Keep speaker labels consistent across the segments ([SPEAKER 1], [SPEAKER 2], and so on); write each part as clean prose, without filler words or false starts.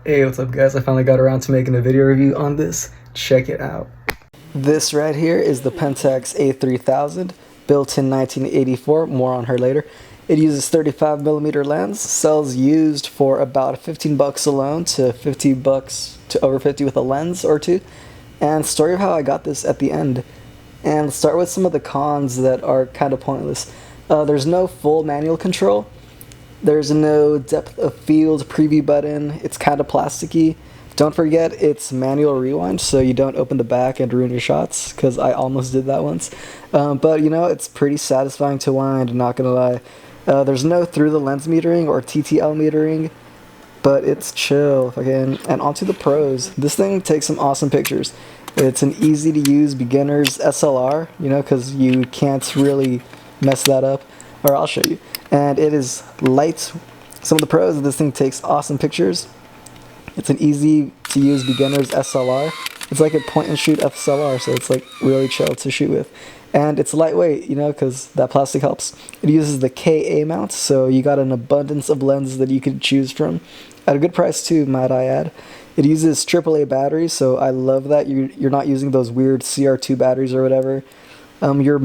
[SPEAKER 1] Hey, what's up guys? I finally got around to making a video review on this. Check it out. This right here is the PENTAX A3000, built in 1984, more on her later. It uses 35mm lens, sells used for about 15 bucks alone to 50 bucks to over 50 with a lens or two. And story of how I got this at the end. And let's start with some of the cons that are kind of pointless. There's no full manual control. There's no depth of field preview button. It's kind of plasticky. Don't forget it's manual rewind, so you don't open the back and ruin your shots, because I almost did that once. But you know, it's pretty satisfying to wind, not gonna lie. There's no through the lens metering or TTL metering, but it's chill. Okay, and onto the pros. This thing takes some awesome pictures. It's an easy to use beginner's SLR, you know, because you can't really mess that up. Or I'll show you. And it is light. Some of the pros, this thing takes awesome pictures. It's an easy to use beginner's SLR. It's like a point and shoot SLR, so it's like really chill to shoot with. And it's lightweight, you know, because that plastic helps. It uses the KA mount, so you got an abundance of lenses that you could choose from. At a good price too, might I add. It uses AAA batteries, so I love that. You're not using those weird CR2 batteries or whatever. Your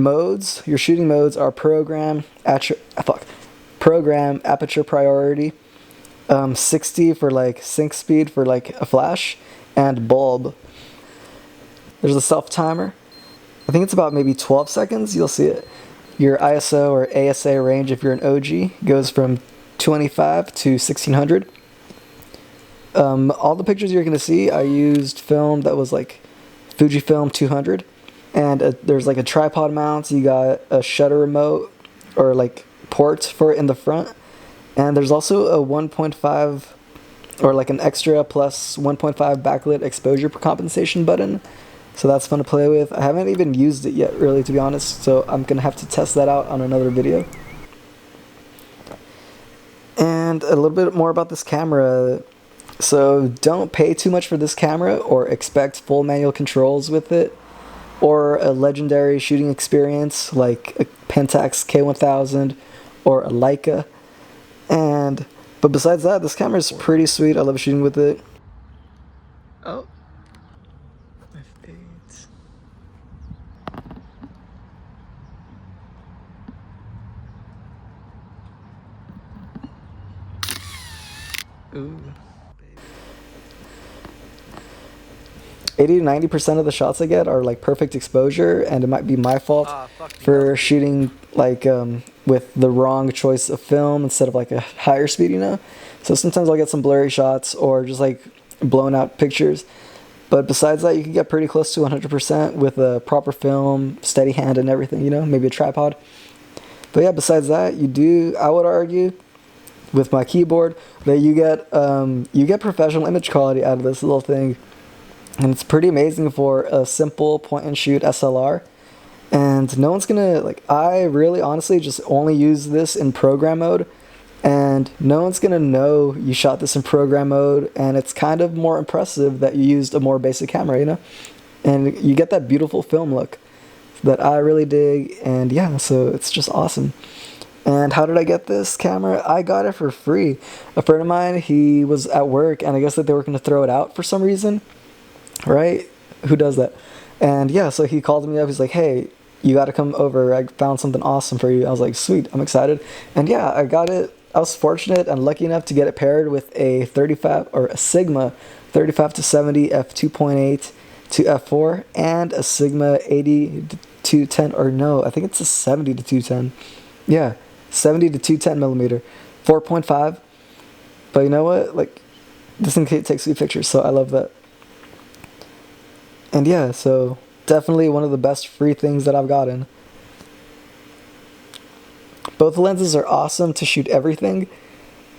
[SPEAKER 1] shooting modes are program, aperture priority, 60 for like sync speed for like a flash, and bulb. There's a self timer. I think it's about maybe 12 seconds. You'll see it. Your ISO or ASA range, if you're an OG, goes from 25 to 1600. All the pictures you're gonna see, I used film that was like Fujifilm 200. And there's like a tripod mount, you got a shutter remote or like port for it in the front, and there's also a 1.5 or like an extra plus 1.5 backlit exposure compensation button, so that's fun to play with. I haven't even used it yet, really, to be honest, so I'm gonna have to test that out on another video. And a little bit more about this camera. So don't pay too much for this camera or expect full manual controls with it, or a legendary shooting experience like a PENTAX K1000 or a Leica. But besides that, this camera is pretty sweet. I love shooting with it. Oh, F8. Ooh. 80 to 90% of the shots I get are like perfect exposure, and it might be my fault for shooting like with the wrong choice of film instead of like a higher speed, you know? So sometimes I'll get some blurry shots or just like blown out pictures. But besides that, you can get pretty close to 100% with a proper film, steady hand and everything, you know, maybe a tripod. But yeah, besides that, I would argue with my keyboard that you get professional image quality out of this little thing. And it's pretty amazing for a simple point and shoot SLR. And no one's gonna, like, I really honestly just only use this in program mode, and no one's gonna know you shot this in program mode, and it's kind of more impressive that you used a more basic camera, you know? And you get that beautiful film look that I really dig, and yeah, so it's just awesome. And how did I get this camera? I got it for free. A friend of mine, he was at work, and I guess that they were gonna throw it out for some reason. Right? Who does that? And yeah, so he called me up. He's like, hey, you got to come over. I found something awesome for you. I was like, sweet, I'm excited. And yeah, I got it. I was fortunate and lucky enough to get it paired with a 35 or a Sigma 35 to 70 f2.8 to f4 and a Sigma 80 to 210, or no, I think it's a 70 to 210. Yeah, 70 to 210 millimeter, 4.5. But you know what? Like, this thing takes sweet pictures, so I love that. And yeah, so definitely one of the best free things that I've gotten. Both lenses are awesome to shoot everything.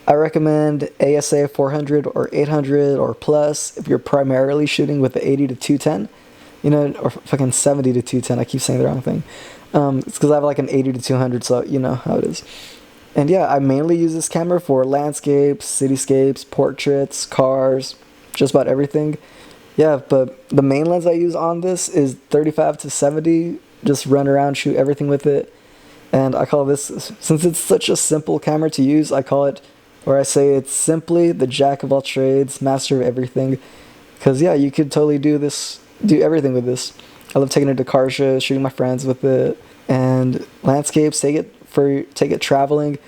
[SPEAKER 1] I recommend ASA 400 or 800 or plus if you're primarily shooting with the 80 to 210, you know, or fucking 70 to 210. I keep saying the wrong thing. It's because I have like an 80 to 200, so you know how it is. And yeah, I mainly use this camera for landscapes, cityscapes, portraits, cars, just about everything. Yeah, but the main lens I use on this is 35 to 70. Just run around, shoot everything with it. And I call this, since it's such a simple camera to use, I call it or I say it's simply the jack of all trades, master of everything. Because yeah, you could totally do everything with this. I love taking it to car shows, shooting my friends with it, and landscapes. Take it traveling.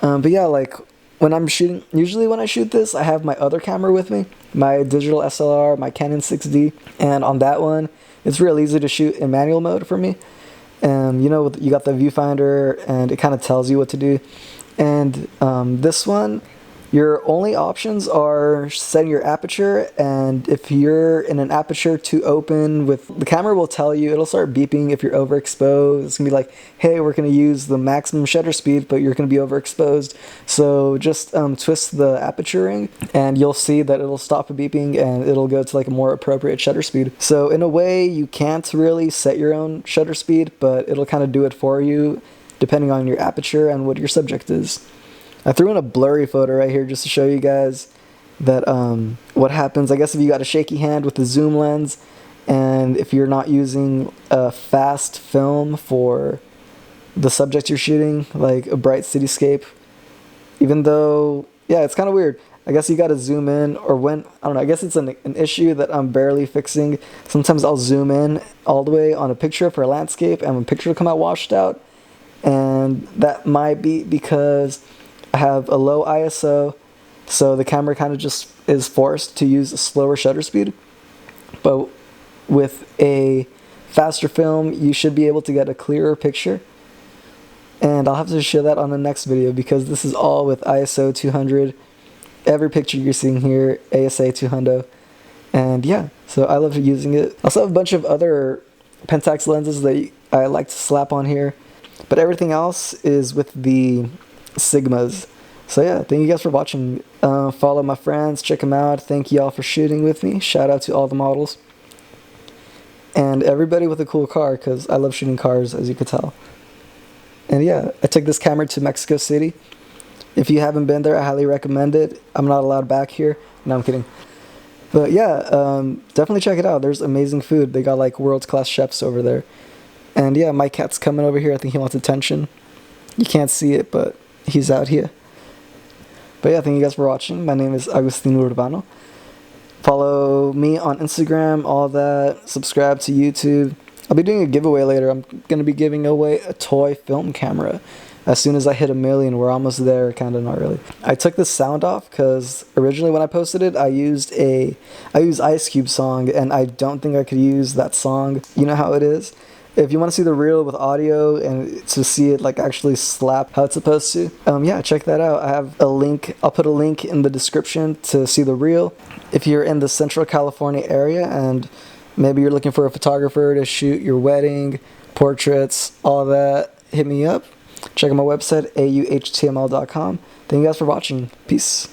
[SPEAKER 1] But yeah, like when I'm shooting, usually when I shoot this, I have my other camera with me, my digital SLR, my Canon 6D, and on that one, it's real easy to shoot in manual mode for me. And you know, you got the viewfinder, and it kind of tells you what to do. And this one, your only options are setting your aperture, and if you're in an aperture too open, the camera will tell you, it'll start beeping if you're overexposed. It's gonna be like, hey, we're gonna use the maximum shutter speed, but you're gonna be overexposed. So just twist the aperture ring, and you'll see that it'll stop beeping, and it'll go to like a more appropriate shutter speed. So in a way, you can't really set your own shutter speed, but it'll kind of do it for you, depending on your aperture and what your subject is. I threw in a blurry photo right here just to show you guys that what happens, I guess, if you got a shaky hand with the zoom lens, and if you're not using a fast film for the subject you're shooting, like a bright cityscape. Even though, yeah, it's kind of weird. I guess you got to zoom in, or when, I don't know, I guess it's an issue that I'm barely fixing. Sometimes I'll zoom in all the way on a picture for a landscape, and the picture will come out washed out. And that might be because I have a low ISO, so the camera kind of just is forced to use a slower shutter speed. But with a faster film, you should be able to get a clearer picture. And I'll have to show that on the next video, because this is all with ISO 200. Every picture you're seeing here, ASA 200. And yeah, so I love using it. I also have a bunch of other Pentax lenses that I like to slap on here, but everything else is with the Sigmas. So yeah, thank you guys for watching. Follow my friends, check them out. Thank y'all for shooting with me. Shout out to all the models and everybody with a cool car, because I love shooting cars, as you could tell. And yeah, I took this camera to Mexico City. If you haven't been there, I highly recommend it. I'm not allowed back here. No, I'm kidding. But yeah, definitely check it out. There's amazing food. They got like world-class chefs over there. And yeah, my cat's coming over here. I think he wants attention. You can't see it, but he's out here. But yeah, thank you guys for watching. My name is Agustino Urbano. Follow me on Instagram, all that. Subscribe to YouTube. I'll be doing a giveaway later. I'm going to be giving away a toy film camera. As soon as I hit 1 million, we're almost there, kind of, not really. I took the sound off because originally when I posted it, I used Ice Cube song, and I don't think I could use that song. You know how it is? If you want to see the reel with audio and to see it like actually slap how it's supposed to, yeah, check that out. I have a link. I'll put a link in the description to see the reel. If you're in the Central California area and maybe you're looking for a photographer to shoot your wedding, portraits, all that, hit me up. Check out my website, auhtml.com. Thank you guys for watching. Peace.